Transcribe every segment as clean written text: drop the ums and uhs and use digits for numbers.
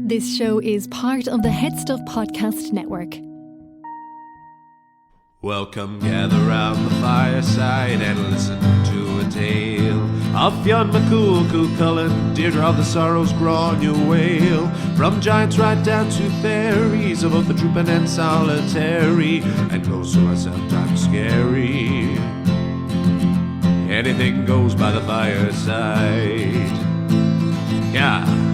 This show is part of the Head Stuff Podcast Network. Welcome, gather round the fireside and listen to a tale of Fionn McCool, Cullen, Deirdre of the Sorrows, Grainne Wail. From giants right down to fairies, of both the drooping and solitary, and ghosts who are sometimes scary. Anything goes by the fireside. Yeah.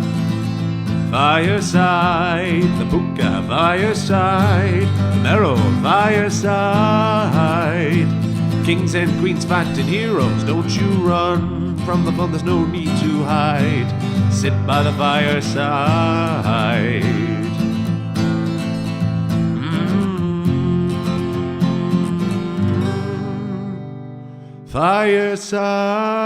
Fireside, the Puka Fireside, the Marrow Fireside. Kings and queens fighting heroes, don't you run from the fun, there's no need to hide. Sit by the fireside. Fireside.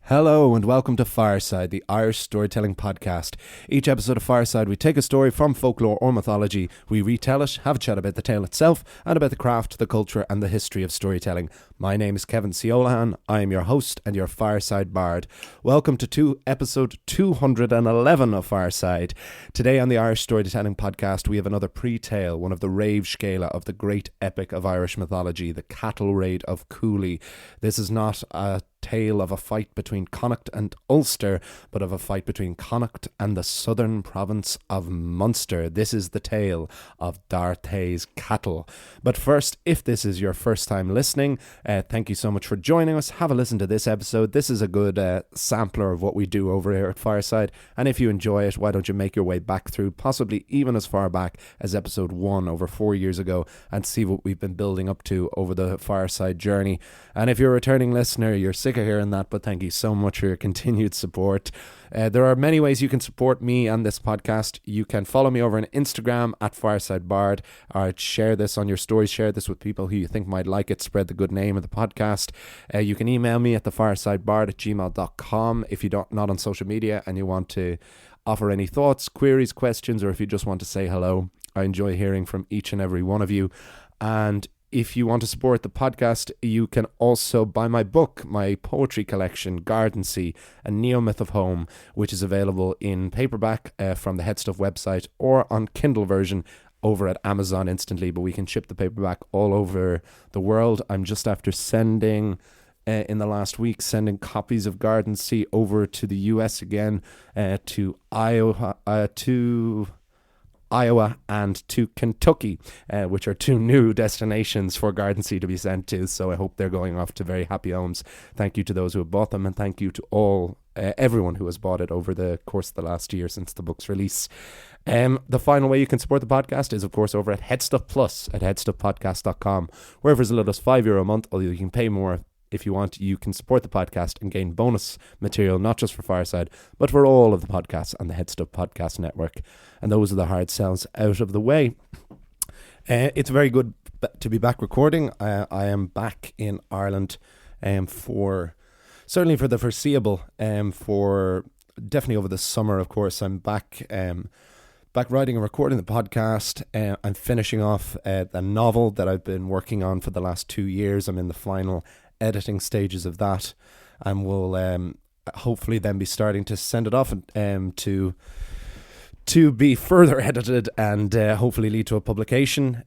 Hello and welcome to Fireside, the Irish storytelling podcast. Each episode of Fireside, we take a story from folklore or mythology, we retell it, have a chat about the tale itself, and about the craft, the culture, and the history of storytelling. My name is Kevin Ciolahan. I am your host and your Fireside Bard. Welcome to episode 211 of Fireside. Today on the Irish storytelling podcast, we have another pre-tale, one of the rave scala of the great epic of Irish mythology, the Cattle Raid of Cooley. This is not a tale of a fight between Connaught and Ulster, but of a fight between Connaught and the southern province of Munster. This is the tale of Dartaid's cattle. But first, if this is your first time listening, thank you so much for joining us. Have a listen to this episode. This is a good sampler of what we do over here at Fireside, and if you enjoy it, why don't you make your way back through, possibly even as far back as episode 1 over 4 years ago, and see what we've been building up to over the Fireside journey. And if you're a returning listener, you're sick of hearing that, but thank you so much for your continued support. There are many ways you can support me and this podcast. You can follow me over on Instagram at Fireside Bard, or share this on your stories, share this with people who you think might like it, spread the good name of the podcast. You can email me at thefiresidebard@gmail.com if you're not on social media and you want to offer any thoughts, queries, questions, or if you just want to say hello. I enjoy hearing from each and every one of you. And if you want to support the podcast, you can also buy my book, my poetry collection, Gardansea, A Neo-Myth of Home, which is available in paperback from the Headstuff website or on Kindle version over at Amazon instantly, but we can ship the paperback all over the world. I'm just after sending, in the last week, sending copies of Gardansea over to the US again, to Iowa and to Kentucky, which are two new destinations for Gardansea to be sent to, so I hope they're going off to very happy homes. Thank you to those who have bought them, and thank you to everyone who has bought it over the course of the last year since the book's release. The final way you can support the podcast is, of course, over at Headstuff Plus at headstuffpodcast.com, where for as little as €5 a month, although you can pay more if you want. You can support the podcast and gain bonus material, not just for Fireside, but for all of the podcasts on the Headstuff Podcast Network. And those are the hard sells out of the way. It's very good to be back recording. I am back in Ireland certainly for the foreseeable, for definitely over the summer, of course. I'm back writing and recording the podcast. I'm finishing off the novel that I've been working on for the last 2 years. I'm in the final editing stages of that, and we'll hopefully then be starting to send it off to be further edited and hopefully lead to a publication.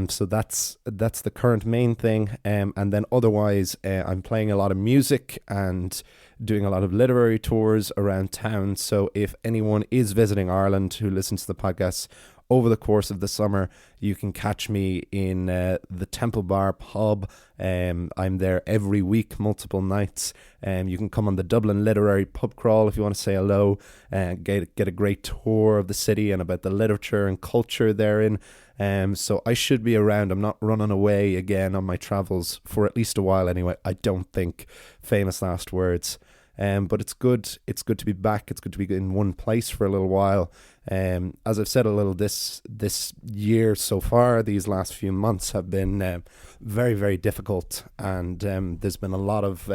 So that's the current main thing. And then otherwise, I'm playing a lot of music and doing a lot of literary tours around town. So if anyone is visiting Ireland who listens to the podcast over the course of the summer, you can catch me in the Temple Bar pub. I'm there every week, multiple nights. You can come on the Dublin Literary Pub Crawl if you want to say hello, and get a great tour of the city and about the literature and culture therein. So I should be around. I'm not running away again on my travels for at least a while anyway, I don't think. Famous last words. But it's good. It's good to be back. It's good to be in one place for a little while. As I've said a little, this year so far, these last few months have been very, very difficult, and there's been a lot of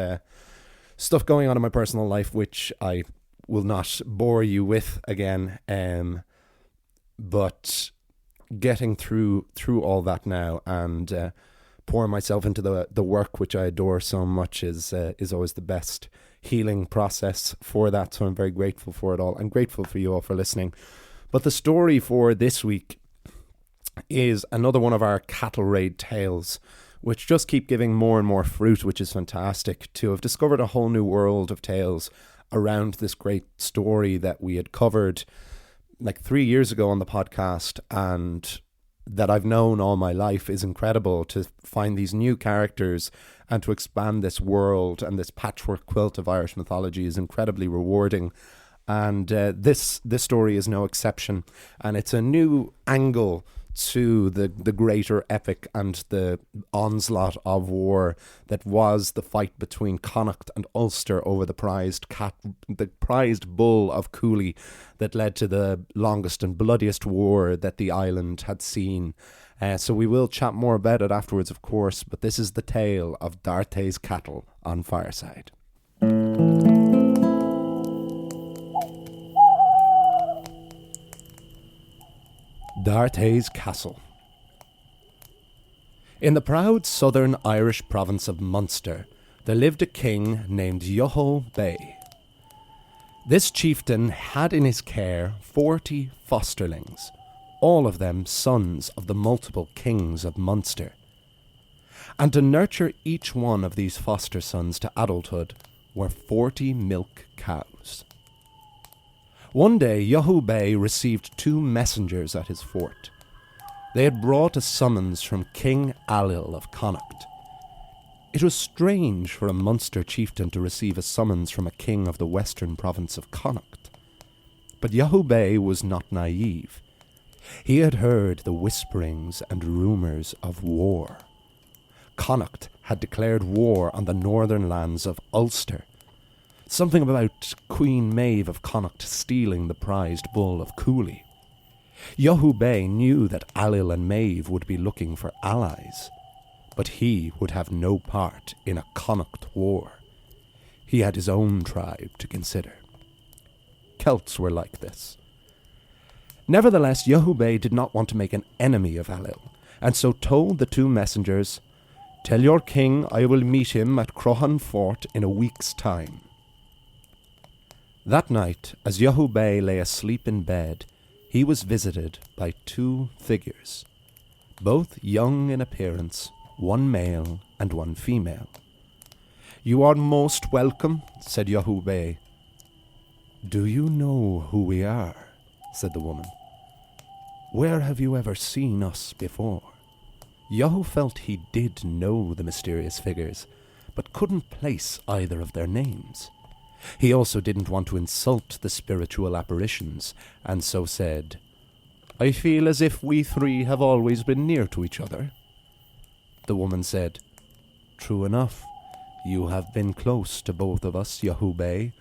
stuff going on in my personal life, which I will not bore you with again. But getting through all that now and pouring myself into the work which I adore so much is always the best healing process for that. So I'm very grateful for it all. I'm grateful for you all for listening. But the story for this week is another one of our cattle raid tales, which just keep giving more and more fruit, which is fantastic to have discovered a whole new world of tales around this great story that we had covered like 3 years ago on the podcast and that I've known all my life. Is incredible to find these new characters and to expand this world, and this patchwork quilt of Irish mythology is incredibly rewarding. And this story is no exception, and it's a new angle to the greater epic and the onslaught of war that was the fight between Connaught and Ulster over the prized bull of Cooley that led to the longest and bloodiest war that the island had seen. So we will chat more about it afterwards, of course, but this is the tale of Dartaid's cattle on Fireside. Dartaid's Castle. In the proud southern Irish province of Munster, there lived a king named Yoho Bay. This chieftain had in his care 40 fosterlings, all of them sons of the multiple kings of Munster. And to nurture each one of these foster sons to adulthood were 40 milk cows. One day, Yoho Bay received 2 messengers at his fort. They had brought a summons from King Ailill of Connaught. It was strange for a Munster chieftain to receive a summons from a king of the western province of Connaught. But Yoho Bay was not naive. He had heard the whisperings and rumours of war. Connaught had declared war on the northern lands of Ulster. Something about Queen Maeve of Connaught stealing the prized bull of Cooley. Yoho Bay knew that Ailill and Maeve would be looking for allies, but he would have no part in a Connaught war. He had his own tribe to consider. Celts were like this. Nevertheless, Yoho Bay did not want to make an enemy of Ailill, and so told the 2 messengers, "Tell your king I will meet him at Crohan Fort in a week's time." That night, as Yoho Bay lay asleep in bed, he was visited by 2 figures, both young in appearance, one male and one female. "You are most welcome," said Yoho Bay. "Do you know who we are?" said the woman. "Where have you ever seen us before?" Yoho felt he did know the mysterious figures, but couldn't place either of their names. He also didn't want to insult the spiritual apparitions, and so said, "I feel as if we 3 have always been near to each other." The woman said, "True enough, you have been close to both of us, Yoho Bay,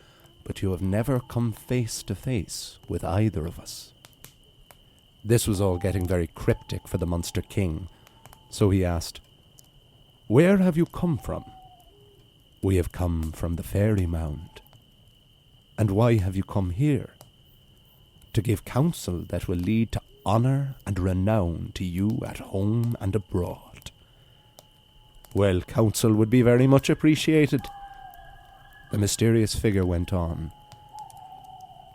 but you have never come face to face with either of us." This was all getting very cryptic for the Munster king, so he asked, "Where have you come from?" "We have come from the Fairy Mound." "And why have you come here?" "To give counsel that will lead to honour and renown to you at home and abroad." "Well, counsel would be very much appreciated." The mysterious figure went on.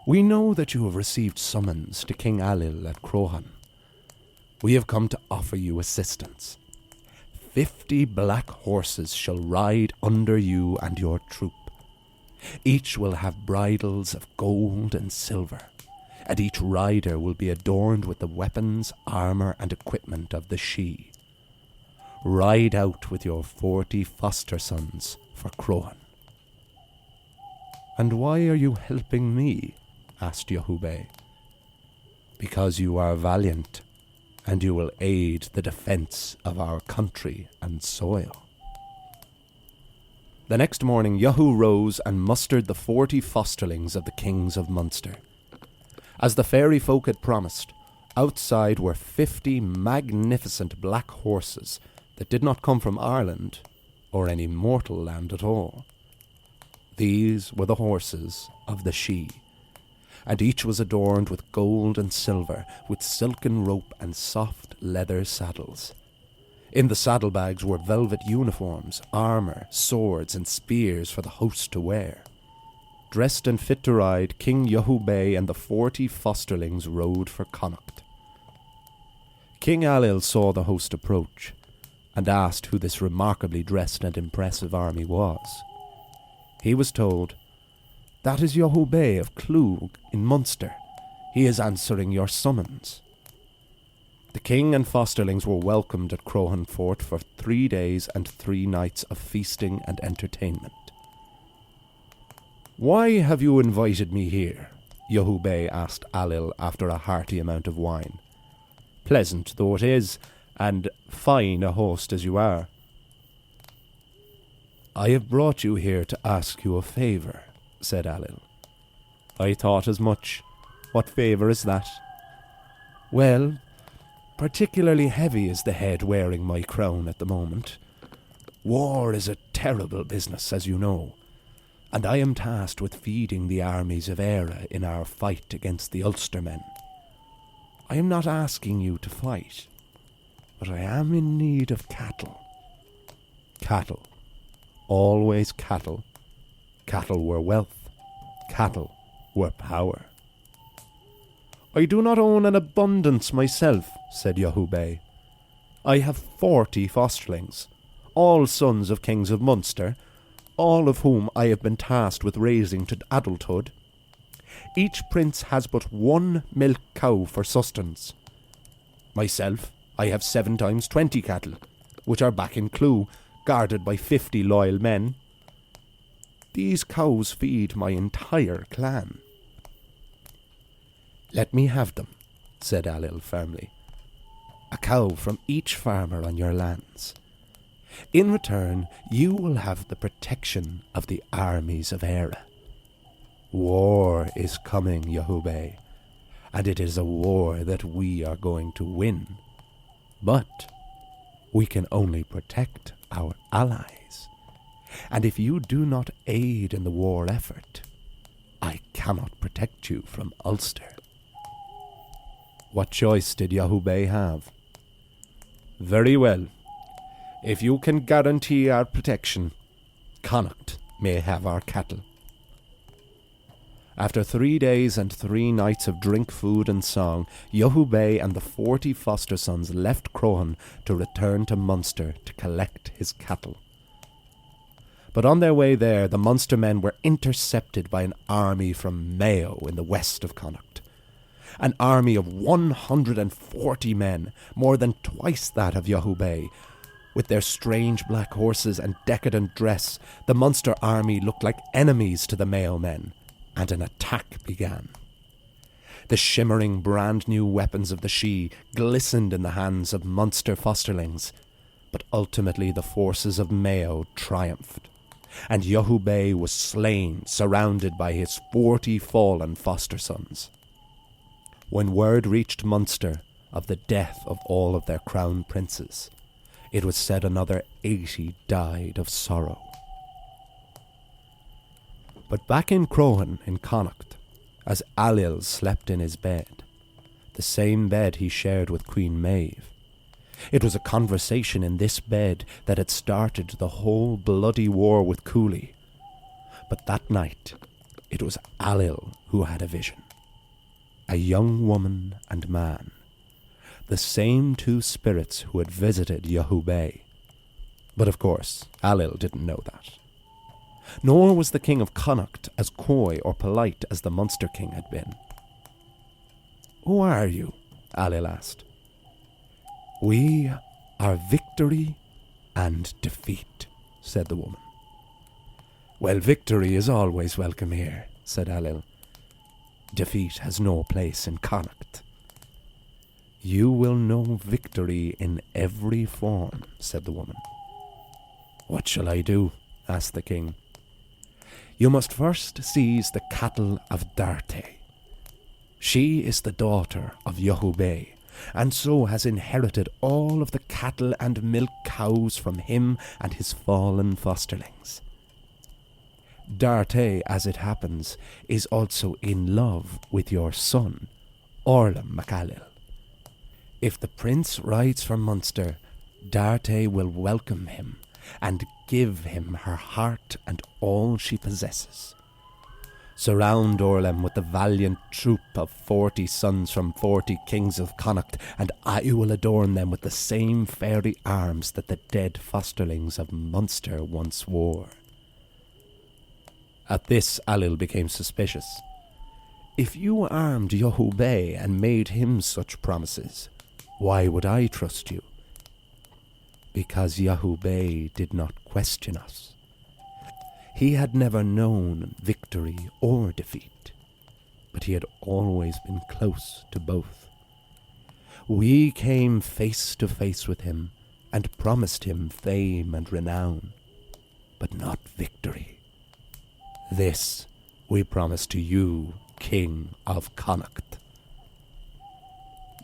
"We know that you have received summons to King Ailill at Crohan. We have come to offer you assistance. 50 black horses shall ride under you and your troop. Each will have bridles of gold and silver, and each rider will be adorned with the weapons, armour and equipment of the Sidhe. Ride out with your 40 foster sons for Crohan." "And why are you helping me?" asked Yoho Bay. "Because you are valiant, and you will aid the defence of our country and soil." The next morning, Yoho rose and mustered the 40 fosterlings of the kings of Munster. As the fairy folk had promised, outside were 50 magnificent black horses that did not come from Ireland or any mortal land at all. These were the horses of the Sidhe, and each was adorned with gold and silver, with silken rope and soft leather saddles. In the saddlebags were velvet uniforms, armour, swords and spears for the host to wear. Dressed and fit to ride, King Yahubay and the 40 fosterlings rode for Connaught. King Alil saw the host approach and asked who this remarkably dressed and impressive army was. He was told, "That is Yahubay of Clwg in Munster. He is answering your summons." The king and fosterlings were welcomed at Crohan Fort for 3 days and 3 nights of feasting and entertainment. "Why have you invited me here?" Yahubay asked Alil after a hearty amount of wine. "Pleasant though it is, and fine a host as you are." "I have brought you here to ask you a favour," said Alil. "I thought as much. What favour is that?" "Well, particularly heavy is the head wearing my crown at the moment. War is a terrible business, as you know, and I am tasked with feeding the armies of Éire in our fight against the Ulster men. I am not asking you to fight, but I am in need of cattle." Cattle. Always cattle. Cattle were wealth. Cattle were power. "I do not own an abundance myself," said Yahubay. "I have 40 fosterlings, all sons of kings of Munster, all of whom I have been tasked with raising to adulthood. Each prince has but 1 milk cow for sustenance. Myself, I have 7 times 20 cattle, which are back in Clwg, guarded by 50 loyal men. These cows feed my entire clan." "Let me have them," said Alil firmly. "A cow from each farmer on your lands. In return, you will have the protection of the armies of Éire. War is coming, Yahubay, and it is a war that we are going to win. But we can only protect our allies, and if you do not aid in the war effort, I cannot protect you from Ulster." What choice did Yahubay have? "Very well. If you can guarantee our protection, Connaught may have our cattle." After 3 days and 3 nights of drink, food and song, Yahubay and the 40 foster sons left Crohan to return to Munster to collect his cattle. But on their way there, the Munster men were intercepted by an army from Mayo in the west of Connaught. An army of 140 men, more than twice that of Yahubay. With their strange black horses and decadent dress, the Munster army looked like enemies to the Mayo men, and an attack began. The shimmering brand new weapons of the Sidhe glistened in the hands of Munster fosterlings, but ultimately the forces of Mayo triumphed, and Yahubay was slain, surrounded by his 40 fallen foster sons. When word reached Munster of the death of all of their crown princes, it was said another 80 died of sorrow. But back in Crohan in Connaught, as Alil slept in his bed, the same bed he shared with Queen Maeve, it was a conversation in this bed that had started the whole bloody war with Cooley. But that night, it was Alil who had a vision. A young woman and man, the same 2 spirits who had visited Yahubay. But of course, Alil didn't know that. Nor was the king of Connaught as coy or polite as the Munster king had been. "Who are you?" Alil asked. "We are victory and defeat," said the woman. "Well, victory is always welcome here," said Alil. "Defeat has no place in Connaught." "You will know victory in every form," said the woman. "What shall I do?" asked the king. "You must first seize the cattle of Dartaid. She is the daughter of Yahubay, and so has inherited all of the cattle and milk cows from him and his fallen fosterlings. Dartaid, as it happens, is also in love with your son, Orla MacAllil. If the prince rides for Munster, Dartaid will welcome him and give him her heart and all she possesses. Surround Orlem with the valiant troop of 40 sons from 40 kings of Connaught, and I will adorn them with the same fairy arms that the dead fosterlings of Munster once wore." At this, Ailill became suspicious. "If you armed Yahubay and made him such promises, why would I trust you?" "Because Yahubay did not question us. He had never known victory or defeat, but he had always been close to both. We came face to face with him and promised him fame and renown, but not victory. This we promise to you, King of Connaught."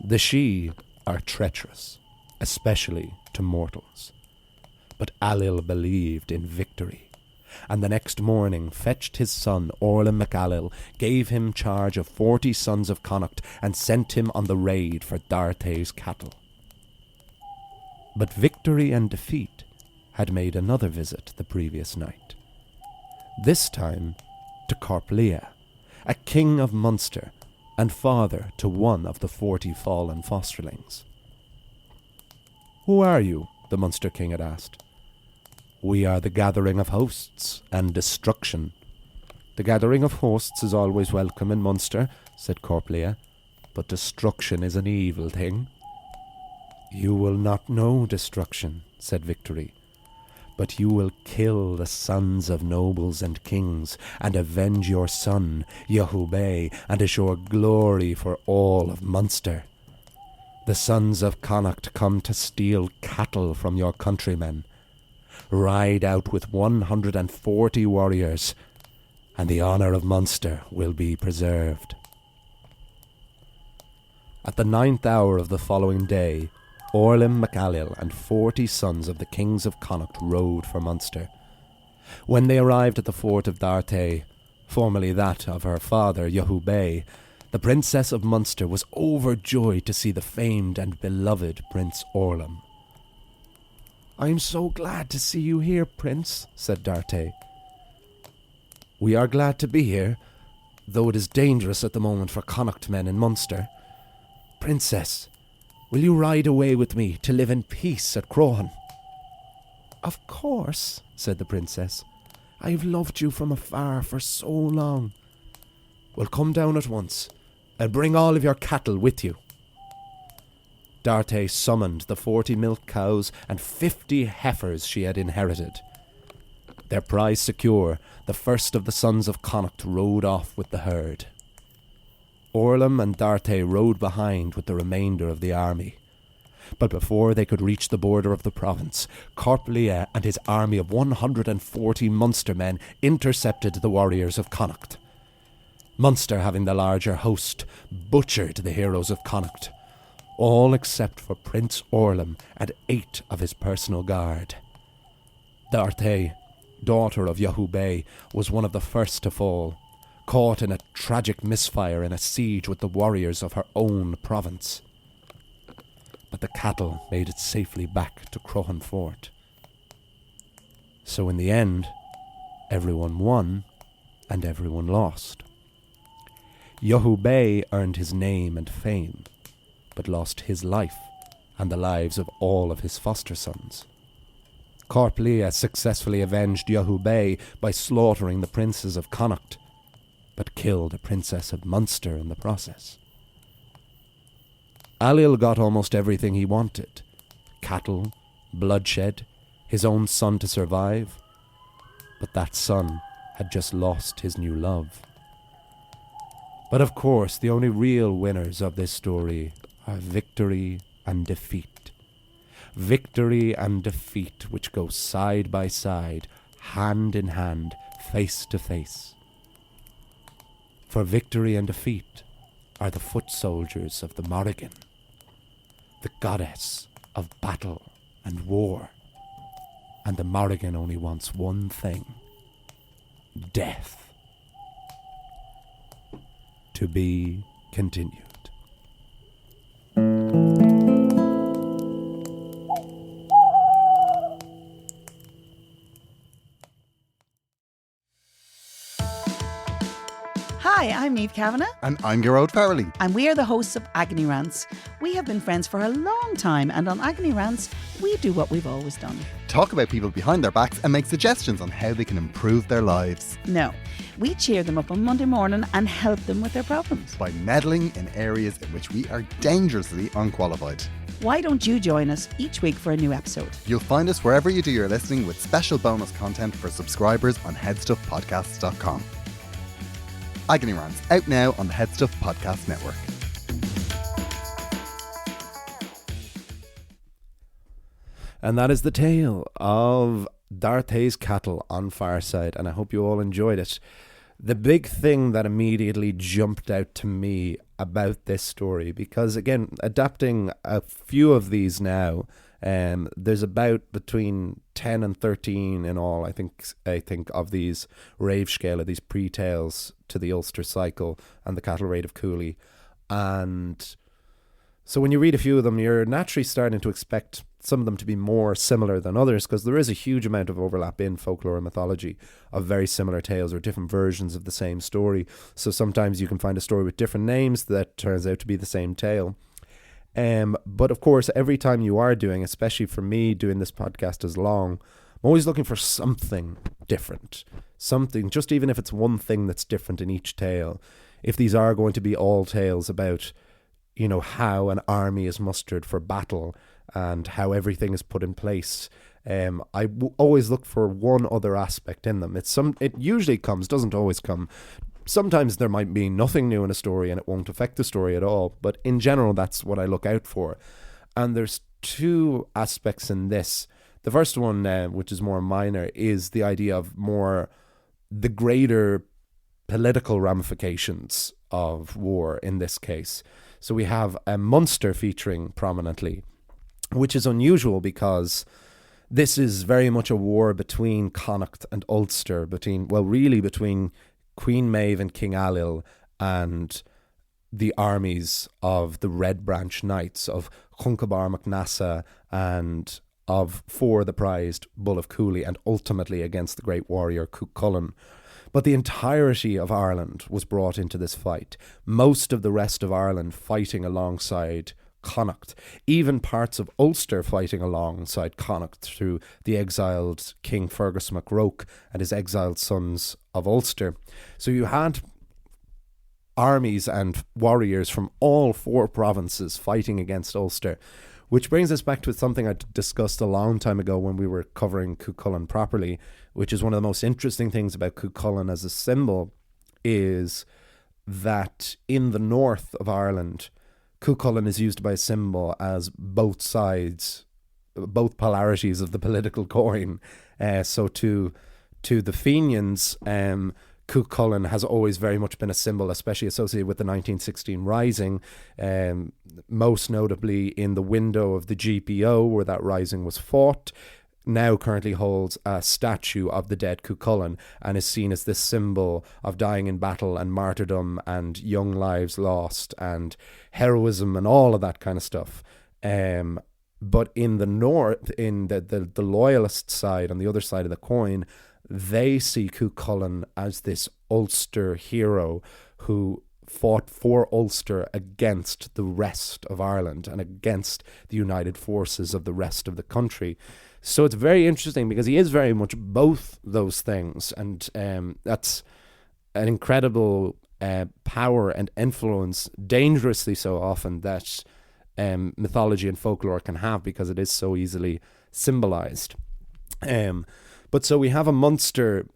The Sidhe are treacherous, especially to mortals, but Ailill believed in victory, and the next morning fetched his son Orlem mac Ailill, gave him charge of 40 sons of Connaught, and sent him on the raid for Dartaid's cattle. But victory and defeat had made another visit the previous night, this time to Corplia, a king of Munster and father to one of the 40 fallen fosterlings. "Who are you?" the Munster king had asked. "We are the gathering of hosts and destruction." "The gathering of hosts is always welcome in Munster," said Corplia, "but destruction is an evil thing." "You will not know destruction," said Victory, "but you will kill the sons of nobles and kings, and avenge your son, Yahubay, and assure glory for all of Munster. The sons of Connaught come to steal cattle from your countrymen. Ride out with 140 warriors, and the honour of Munster will be preserved." At the 9th hour of the following day, Orlem mac Ailill and 40 sons of the kings of Connaught rode for Munster. When they arrived at the fort of Dartaid, formerly that of her father Yahubay, the Princess of Munster was overjoyed to see the famed and beloved Prince Orlem. "I am so glad to see you here, Prince," said Dartaid. "We are glad to be here, though it is dangerous at the moment for Connaught men in Munster. Princess, will you ride away with me to live in peace at Crohan?" "Of course," said the princess. "I have loved you from afar for so long." "Well, come down at once, and bring all of your cattle with you." Dartaid summoned the 40 milk cows and 50 heifers she had inherited. Their prize secure, the first of the sons of Connaught rode off with the herd. Orlem and Dartaid rode behind with the remainder of the army. But before they could reach the border of the province, Corplia and his army of 140 Munster men intercepted the warriors of Connaught. Munster, having the larger host, butchered the heroes of Connaught, all except for Prince Orlem and 8 of his personal guard. Dartaid, daughter of Yahubay, was one of the first to fall, caught in a tragic misfire in a siege with the warriors of her own province. But the cattle made it safely back to Crohan Fort. So in the end, everyone won and everyone lost. Yahubay earned his name and fame, but lost his life and the lives of all of his foster sons. Corplia successfully avenged Yahubay by slaughtering the princes of Connaught, but killed a princess of Munster in the process. Ailill got almost everything he wanted: cattle, bloodshed, his own son to survive. But that son had just lost his new love. But of course, the only real winners of this story are victory and defeat. Victory and defeat which go side by side, hand in hand, face to face. For victory and defeat are the foot soldiers of the Morrigan, the goddess of battle and war. And the Morrigan only wants one thing: death. To be continued. Hi, I'm Niamh Kavanagh. And I'm Gearóid Farrelly. And we are the hosts of Agony Rants. We have been friends for a long time, and on Agony Rants, we do what we've always done. Talk about people behind their backs and make suggestions on how they can improve their lives. No, we cheer them up on Monday morning and help them with their problems. By meddling in areas in which we are dangerously unqualified. Why don't you join us each week for a new episode? You'll find us wherever you do your listening with special bonus content for subscribers on headstuffpodcasts.com. Agony Rants, out now on the Headstuff Podcast Network. And that is the tale of Dartaid's cattle on Fireside, and I hope you all enjoyed it. The big thing that immediately jumped out to me about this story, because again, adapting a few of these now, there's about between 10 and 13 in all, I think of these rave scale, of these pre-tales to the Ulster Cycle and the Cattle Raid of Cooley. And so when you read a few of them, you're naturally starting to expect some of them to be more similar than others, because there is a huge amount of overlap in folklore and mythology of very similar tales or different versions of the same story. So sometimes you can find a story with different names that turns out to be the same tale. But of course, every time you are doing, especially for me doing this podcast as long, I'm always looking for something different. Something, just even if it's one thing that's different in each tale. If these are going to be all tales about, you know, how an army is mustered for battle and how everything is put in place, I always look for one other aspect in them. It usually comes, doesn't always come. Sometimes there might be nothing new in a story and it won't affect the story at all, but in general that's what I look out for. And there's two aspects in this. The first one, which is more minor, is the idea of more the greater political ramifications of war in this case. So we have a Munster featuring prominently, which is unusual because this is very much a war between Connaught and Ulster, between Queen Maeve and King Ailill and the armies of the Red Branch Knights of Chuncabar MacNassa and of For the prized Bull of Cooley, and ultimately against the great warrior Cuchulainn. But the entirety of Ireland was brought into this fight. Most of the rest of Ireland fighting alongside Connaught, even parts of Ulster fighting alongside Connaught through the exiled King Fergus MacRoke and his exiled sons of Ulster. So you had armies and warriors from all four provinces fighting against Ulster, which brings us back to something I discussed a long time ago when we were covering Cuchulainn properly, which is one of the most interesting things about Cuchulainn as a symbol, is that in the north of Ireland, Cuchulainn is used by a symbol as both sides, both polarities of the political coin. So to the Fenians, Cuchulainn has always very much been a symbol, especially associated with the 1916 Rising, most notably in the window of the GPO where that rising was fought. Now currently holds a statue of the dead Cuchulainn and is seen as this symbol of dying in battle and martyrdom and young lives lost and heroism and all of that kind of stuff. But in the north, in the loyalist side, on the other side of the coin, they see Cuchulainn as this Ulster hero who fought for Ulster against the rest of Ireland and against the united forces of the rest of the country. So it's very interesting because he is very much both those things, and that's an incredible power and influence, dangerously so often, that mythology and folklore can have because it is so easily symbolized. But so we have a Munster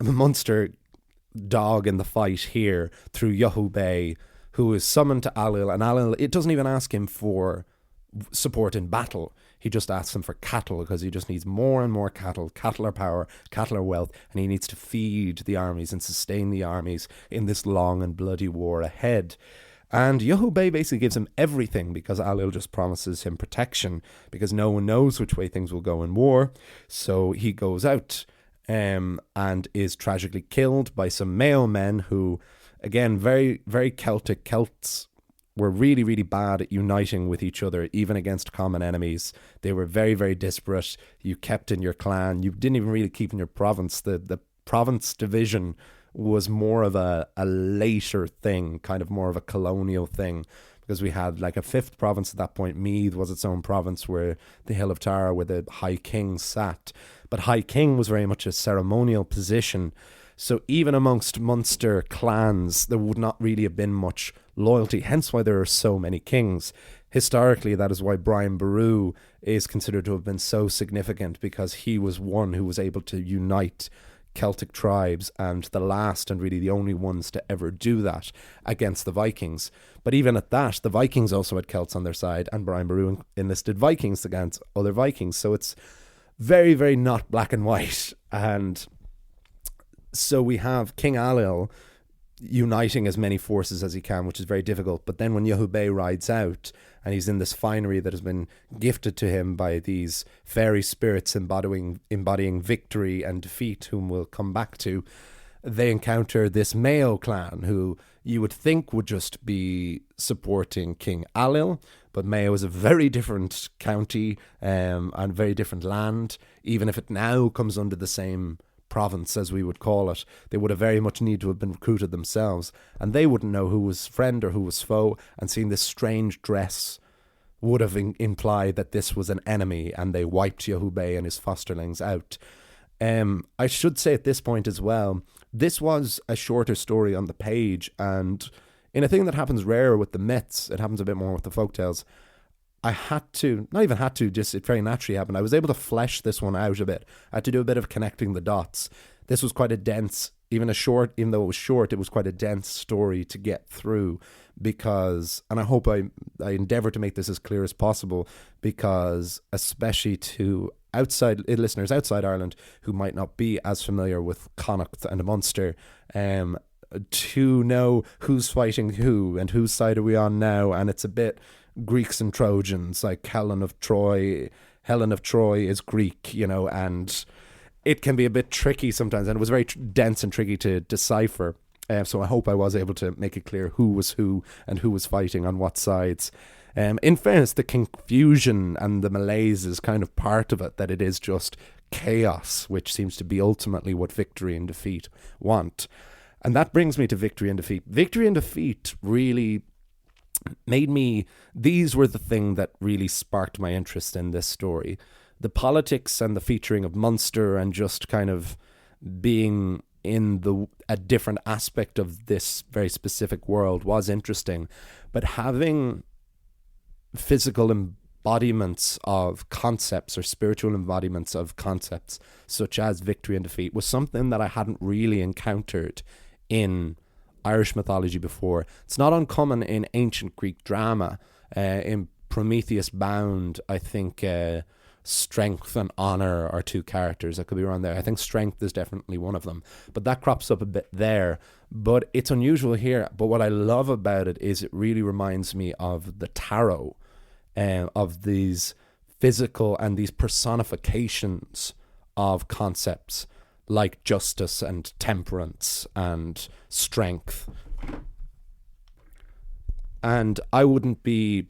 dog in the fight here through Yehu, who is summoned to Ailill, and Ailill, it doesn't even ask him for support in battle. He just asks him for cattle because he just needs more and more cattle. Cattle are power, cattle are wealth, and he needs to feed the armies and sustain the armies in this long and bloody war ahead. And Yehu basically gives him everything because Ailill just promises him protection because no one knows which way things will go in war. So he goes out and is tragically killed by some Mayo men who, again, very, very Celtic. Celts were really, really bad at uniting with each other, even against common enemies. They were very, very disparate. You kept in your clan. You didn't even really keep in your province. The province division was more of a later thing, kind of more of a colonial thing, because we had like a fifth province at that point. Meath was its own province, where the Hill of Tara, where the High King sat. But High King was very much a ceremonial position. So even amongst Munster clans, there would not really have been much loyalty, hence why there are so many kings. Historically, that is why Brian Boru is considered to have been so significant, because he was one who was able to unite Celtic tribes, and the last and really the only ones to ever do that against the Vikings. But even at that, the Vikings also had Celts on their side, and Brian Boru enlisted Vikings against other Vikings. So it's very, very not black and white. And so we have King Alil uniting as many forces as he can, which is very difficult. But then when Yehubei rides out, and he's in this finery that has been gifted to him by these fairy spirits embodying victory and defeat, whom we'll come back to, they encounter this Mayo clan, who you would think would just be supporting King Alil, but Mayo is a very different county and very different land. Even if it now comes under the same province, as we would call it, they would have very much need to have been recruited themselves, and they wouldn't know who was friend or who was foe, and seeing this strange dress would have implied that this was an enemy, and they wiped Yehubei and his fosterlings out. I should say at this point as well, this was a shorter story on the page, and in a thing that happens rarer with the myths, it happens a bit more with the folktales. I had to, not even had to, just it very naturally happened. I was able to flesh this one out a bit. I had to do a bit of connecting the dots. This was quite a dense, even though it was short, it was quite a dense story to get through, because, and I hope I endeavour to make this as clear as possible, because especially to listeners outside Ireland who might not be as familiar with Connaught and Munster, to know who's fighting who and whose side are we on now. And it's a bit Greeks and Trojans, like Helen of Troy is Greek, and it can be a bit tricky sometimes, and it was very dense and tricky to decipher. So I hope I was able to make it clear who was who and who was fighting on what sides. In fairness, the confusion and the malaise is kind of part of it, that it is just chaos, which seems to be ultimately what victory and defeat want. And that brings me to victory and defeat. Victory and defeat really these were the thing that really sparked my interest in this story. The politics and the featuring of Munster, and just kind of being in a different aspect of this very specific world was interesting. But having physical embodiments of concepts, or spiritual embodiments of concepts, such as victory and defeat, was something that I hadn't really encountered in Irish mythology before. It's not uncommon in ancient Greek drama. In Prometheus Bound, I think strength and honor are two characters. I could be wrong there. I think strength is definitely one of them, but that crops up a bit there. But it's unusual here. But what I love about it is it really reminds me of the tarot, of these physical and these personifications of concepts like justice and temperance and strength. And I wouldn't be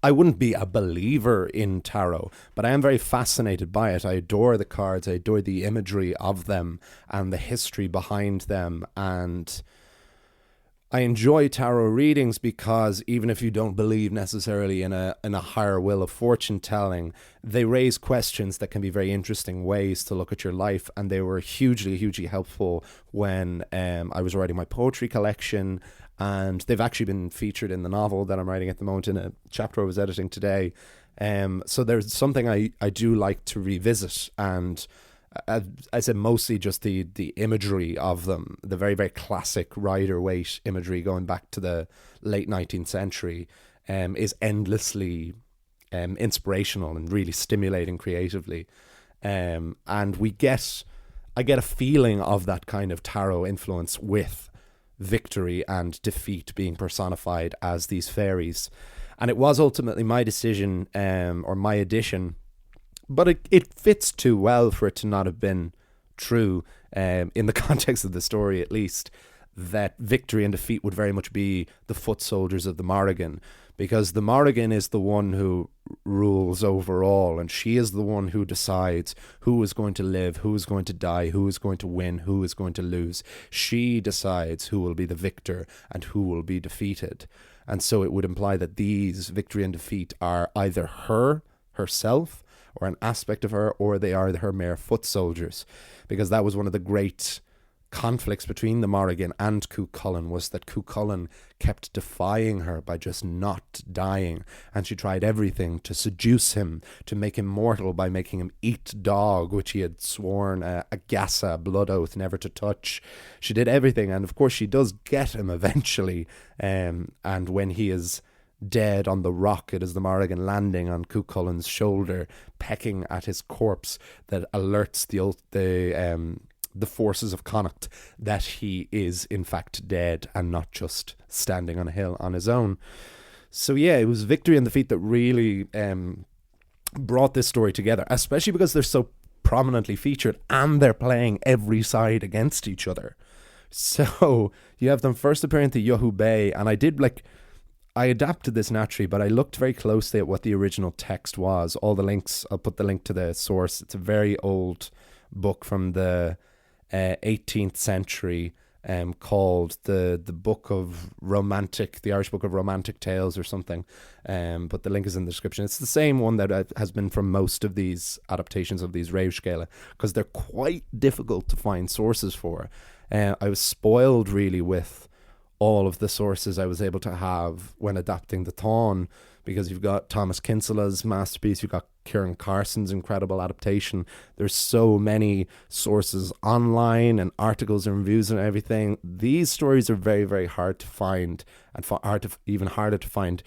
a believer in tarot, but I am very fascinated by it. I adore the cards, I adore the imagery of them and the history behind them, and I enjoy tarot readings because even if you don't believe necessarily in a higher will of fortune telling, they raise questions that can be very interesting ways to look at your life, and they were hugely helpful when I was writing my poetry collection, and they've actually been featured in the novel that I'm writing at the moment in a chapter I was editing today. So there's something I do like to revisit, and I said mostly just the imagery of them, the very, very classic Rider-Waite imagery going back to the late 19th century, is endlessly inspirational and really stimulating creatively. And I get a feeling of that kind of tarot influence with victory and defeat being personified as these fairies. And it was ultimately my decision, or my addition, but it fits too well for it to not have been true, in the context of the story at least, that victory and defeat would very much be the foot soldiers of the Morrigan, because the Morrigan is the one who rules over all, and she is the one who decides who is going to live, who is going to die, who is going to win, who is going to lose. She decides who will be the victor and who will be defeated. And so it would imply that these victory and defeat are either herself, or an aspect of her, or they are her mere foot soldiers. Because that was one of the great conflicts between the Morrigan and Cuchulainn, was that Cuchulainn kept defying her by just not dying, and she tried everything to seduce him, to make him mortal by making him eat dog, which he had sworn a gassa, blood oath, never to touch. She did everything, and of course she does get him eventually, and when he is dead on the rock, it is the Morrigan landing on Cuchulainn's shoulder, pecking at his corpse, that alerts the forces of Connaught that he is in fact dead and not just standing on a hill on his own. So yeah, it was victory and defeat that really brought this story together, especially because they're so prominently featured and they're playing every side against each other. So you have them first appearing to Yohu Bay, and I adapted this naturally, but I looked very closely at what the original text was. All the links, I'll put the link to the source. It's a very old book from the 18th century, called the Book of Romantic, the Irish Book of Romantic Tales or something. But the link is in the description. It's the same one that has been from most of these adaptations of these Réamh because they're quite difficult to find sources for. I was spoiled really with all of the sources I was able to have when adapting the Táin, because you've got Thomas Kinsella's masterpiece, you've got Kieran Carson's incredible adaptation. There's so many sources online and articles and reviews and everything. These stories are very, very hard to find, and even harder to find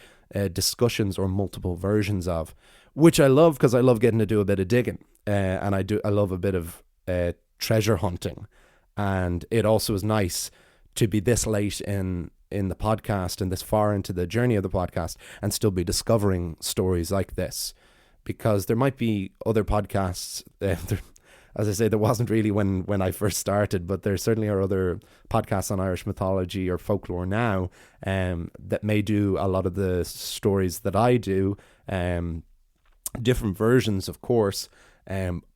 discussions or multiple versions of, which I love because I love getting to do a bit of digging, and I love a bit of treasure hunting. And it also is nice to be this late in the podcast and this far into the journey of the podcast and still be discovering stories like this, because there might be other podcasts, as I say, there wasn't really when I first started, but there certainly are other podcasts on Irish mythology or folklore now that may do a lot of the stories that I do, different versions of course,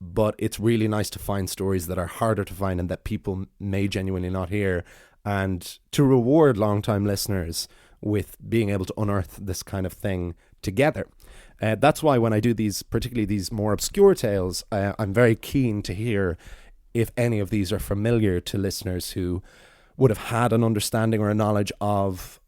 but it's really nice to find stories that are harder to find and that people may genuinely not hear, and to reward long-time listeners with being able to unearth this kind of thing together. That's why when I do these, particularly these more obscure tales, I'm very keen to hear if any of these are familiar to listeners who would have had an understanding or a knowledge of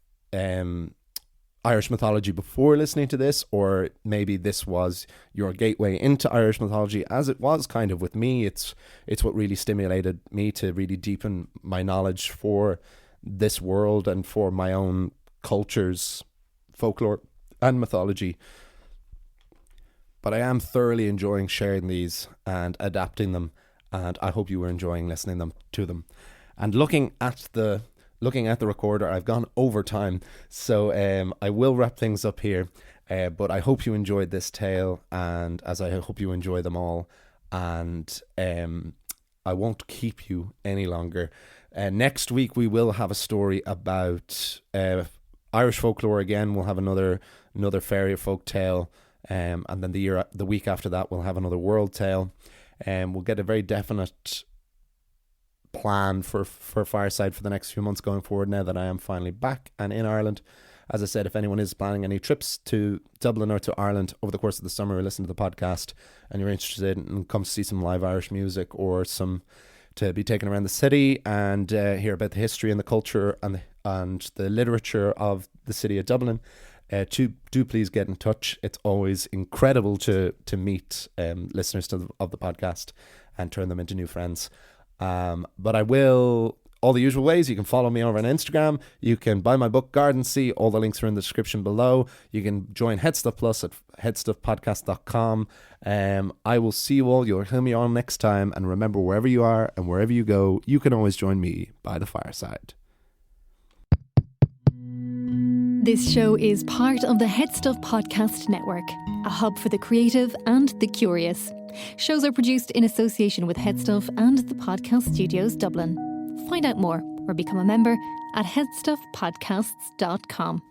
Irish mythology before listening to this, or maybe this was your gateway into Irish mythology, as it was kind of with me. It's what really stimulated me to really deepen my knowledge for this world and for my own cultures, folklore and mythology. But I am thoroughly enjoying sharing these and adapting them, and I hope you were enjoying listening to them. And looking at the recorder, I've gone over time, so I will wrap things up here, but I hope you enjoyed this tale, and as I hope you enjoy them all, and I won't keep you any longer. Next week we will have a story about Irish folklore again. We'll have another fairy folk tale, and then the week after that we'll have another world tale, and we'll get a very definite plan for Fireside for the next few months going forward, now that I am finally back and in Ireland. As I said, if anyone is planning any trips to Dublin or to Ireland over the course of the summer, or listen to the podcast and you're interested and come to see some live Irish music, or to be taken around the city and hear about the history and the culture and the literature of the city of Dublin, do please get in touch. It's always incredible to meet listeners of the podcast and turn them into new friends. But I will, all the usual ways, you can follow me over on Instagram, you can buy my book Garden Sea, all the links are in the description below. You can join Headstuff Plus at headstuffpodcast.com. I will see you all, you'll hear me on next time, and remember, wherever you are and wherever you go, you can always join me by the fireside. This show is part of the Headstuff Podcast Network, a hub for the creative and the curious. Shows are produced in association with Headstuff and the Podcast Studios Dublin. Find out more or become a member at headstuffpodcasts.com.